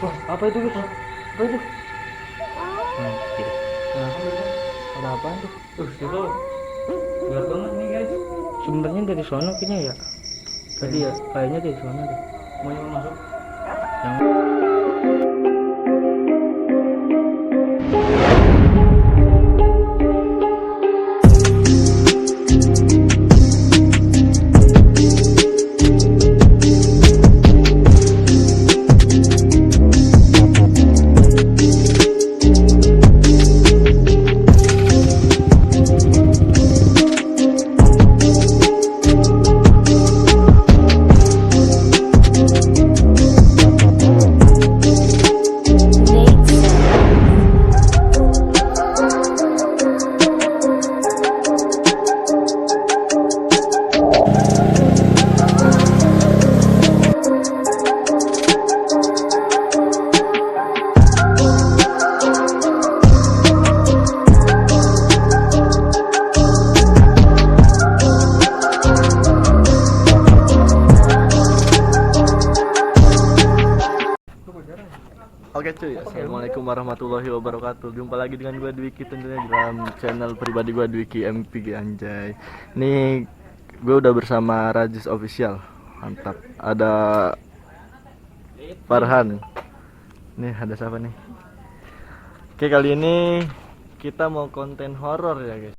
Wah, apa itu guys? Apa itu? Anjir. Nah, ada apaan tuh? Itu gelap banget nih guys. Sumbernya dari sono kayaknya ya. Tadi ya, kayaknya dari sono deh. Mau yang masuk? Yang Oke cuy, assalamualaikum warahmatullahi wabarakatuh. Jumpa lagi dengan gue Dwiki tentunya dalam channel pribadi gue Dwiki MPG anjay. Nih gue udah bersama Rajis Official, mantap. Ada Farhan. Nih ada siapa nih? Oke kali ini kita mau konten horor ya guys.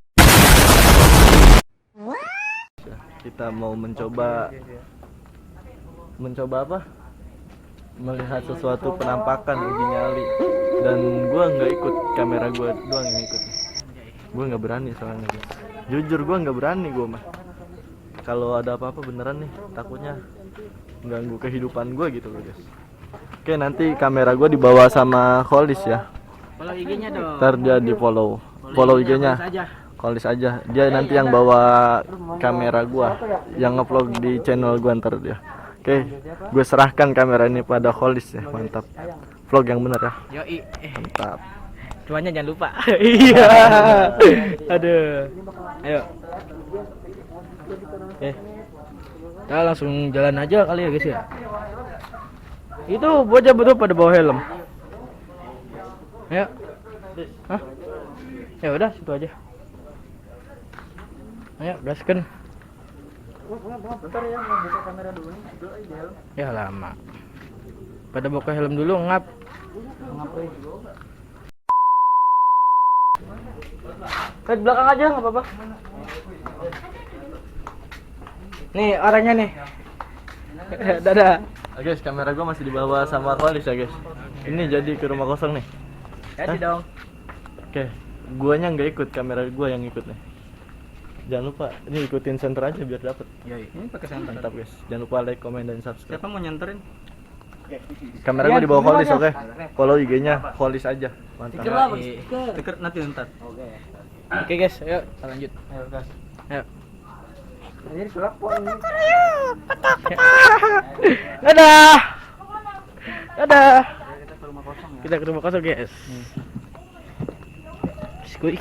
Kita mau mencoba apa? Melihat sesuatu penampakan uji nyali, dan gua nggak ikut, kamera gua doang yang ikut. Gua nggak berani soalnya guys, jujur gua nggak berani gua mah. Kalau ada apa-apa beneran nih, takutnya ganggu kehidupan gua gitu loh guys. Oke, nanti kamera gua dibawa sama Kholis ya. follow IG-nya dong. Ntar dia di follow IG-nya Kholis aja. Dia nanti yang bawa kamera gua, yang ngevlog di channel gua ntar dia. Oke, gue serahkan kamera ini pada Kholis ya, mantap. Vlog yang bener ya. Yoi. Mantap. Cuannya jangan lupa. Iya. Aduh. Ayo. Kita langsung jalan aja kali ya guys ya. Itu bocah betul pada bawa helm. Ayo. Hah? Ya udah situ aja. Ayo, gaskan. Bentar ya, mau buka kamera dulu nih. Ya lama. Pada buka helm dulu ngap. Ke belakang aja nggak apa-apa. Nih orangnya nih. Dadah. Guys, kamera gua masih dibawa sama Kholis ya guys. Ini jadi ke rumah kosong nih. Kasih dong. Oke, guanya nggak ikut, kamera gua yang ikut nih. Jangan lupa, ini ikutin center aja biar dapet. Yoi. Ini pakai santai. Mantap guys. Jangan lupa like, comment, dan subscribe. Siapa mau nyanterin? Kamera gua dibawa Kholis, oke? Follow IG-nya Kholis aja. Mantap. Stiker nanti ntar. Oke guys, ayo kita lanjut. Ayo gas. Ayo. Dadah. Dadah. Kita ke rumah kosong guys. Ikut.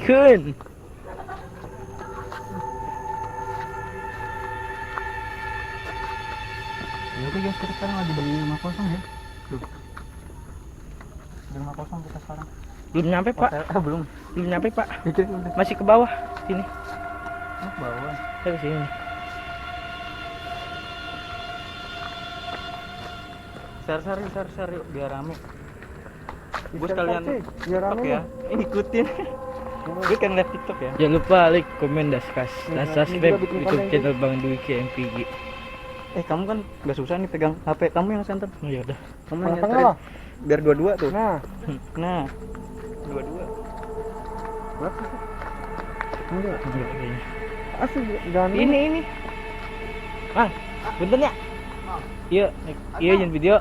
Ya oke guys, kita sekarang lagi di rumah kosong ya. Di rumah kosong kita sekarang. Belum nyampe pak. Belum. Belum nyampe pak. Itu Masih ke bawah. Sini. bawah. Ke sini. Share yuk biar rame. Gue sekalian TikTok ya. Ikutin. Gue kan live TikTok ya. Jangan lupa like, komen, dan subscribe YouTube channel Bang Dwiki MPG. Kamu kan gak susah nih pegang HP kamu yang center. Oh ya udah. Kamu yang nyenterin. Biar dua-dua tuh. Nah. Dua-dua. Enggak kayaknya. Asli jangan Ini. Bang, bentar ya. Iya, jangan video.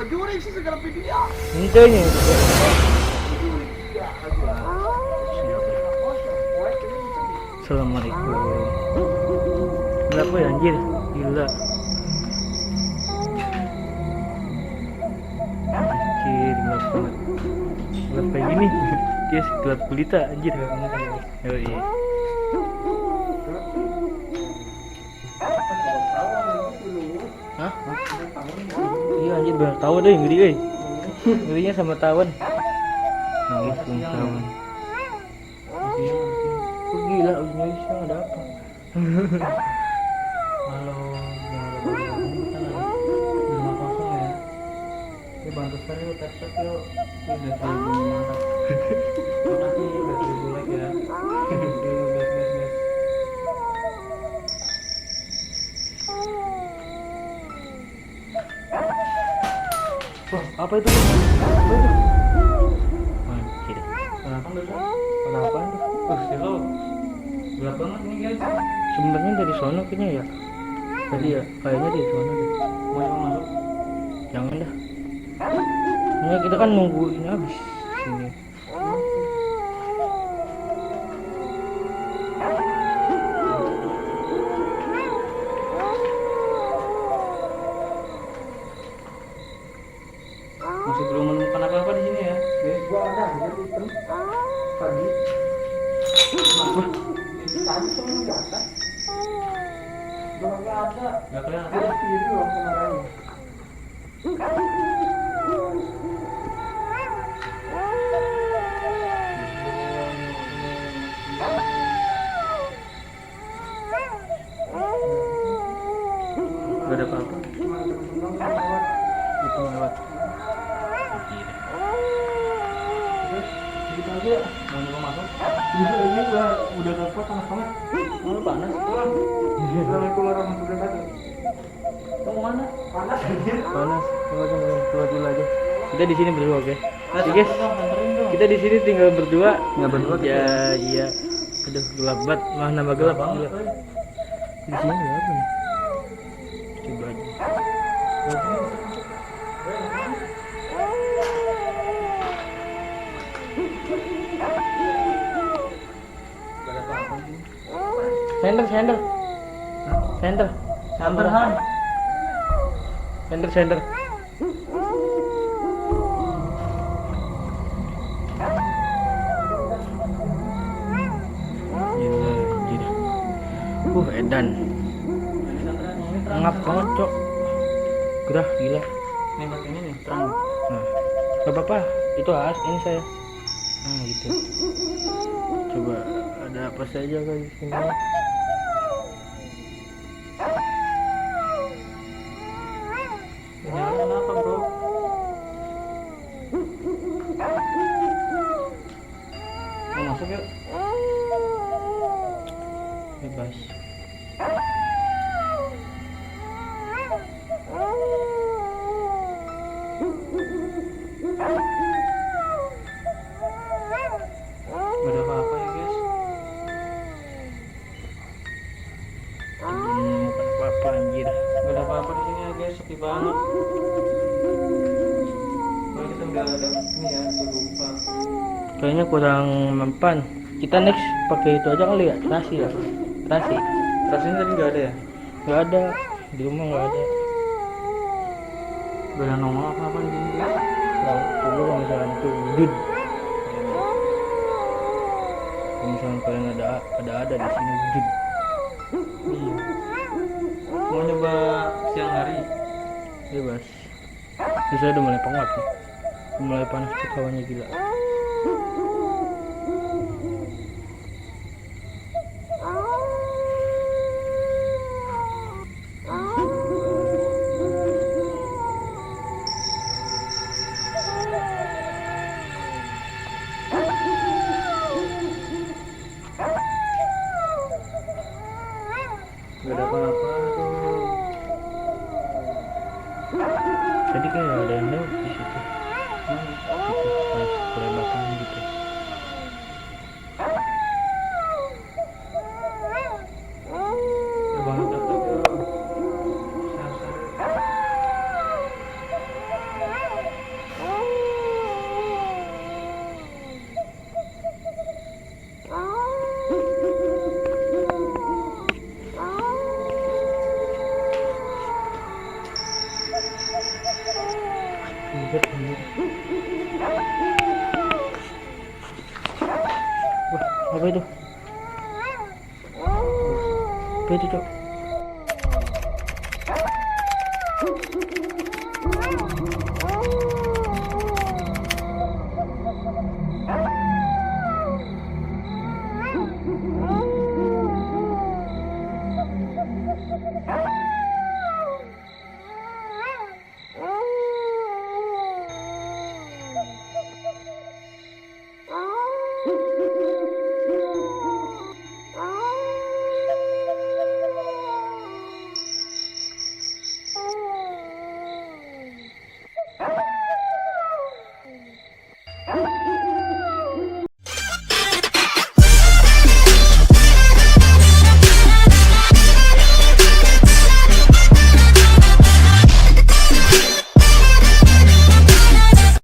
Juri sih segala video. Hentainya. Assalamualaikum. Berapa ya anjir? Gila. Anjir, gelap banget. Gelap kayak gini. Guys, gelap gulita anjir. Yoi. Hah? Iya anjir, banyak tahu deh yang gede. Ngerinya sama tawon. Langsung tawon. Oh, gila, ujungnya iseng ada apa? Halo, kita lagi di rumah kosong ya. Ini bantu saya yuk, tap yuk. Ini udah 1000 mantap. Makasih udah 1000 like ya. Guys. Wah, apa itu? Apa itu? Anjir. Kenapa tuh? Kenapa tuh? Hello. Gelap banget nih guys. Sebenarnya dari sono kayaknya ya. Tadi ya, kayaknya dari sono deh. Mau yang masuk? Jangan dah. Ini kita kan nunggu ini habis. Sini. Masih belum menemukan apa-apa di sini ya. Guys, gua ada hitam pagi. Tadi semua enggak ada. Enggak ada. Enggak kelihatan. Ada kiri loh kemarin. Enggak ada apa-apa. Itu lewat. Gitu aja. Mau nyoba masuk? Ini udah kuat panas banget. Oh, panas. Kalau keluar masuk ke tadi. Mau mana? Panas anjir. Panas. Keluar dulu aja. Kita di sini berdua, oke. Oke, guys. Kita di sini tinggal berdua. Enggak berdua ya, iya. Aduh, gelap banget. Mah nambah gelap banget. Di sini gelap nih. Coba aja. Sender. Gila, edan. Ngap banget, Cok. Gerah, gila. Nembak ini nih, terang. Nah, gak apa-apa. Itu ini saya. Nah, gitu. Coba ada apa saja kan di sini. Kenapa, bro? Mau masuk yuk. Bebas. Gak ada apa-apa ya guys. Bukan apa-apa anjir. Gak ada apa-apa di sini ya guys, sepi banget. Kalau kita udah ada ini ya, lupa. Kayaknya kurang mempan. Kita next pakai itu aja kali ya, terasi ya. Terasinya tadi nggak ada ya? Nggak ada, di rumah nggak ada. Gak ada nongol apa-apa di sini guys. Tahu, coba kalau misalkan itu wujud. Kalau misalkan kalian ada di sini wujud. Iya. Mau nyoba siang hari? Bebas. Ini saya udah mulai pengat nih. Mulai panas tuh kawannya gila. Gak ada apa-apa tuh. Tadi kayak ada yang lewat di situ. Gitu, pas kelebatan gitu. Ya banget tetap ya. Wah, apa itu? Apa itu, Cok? Bye.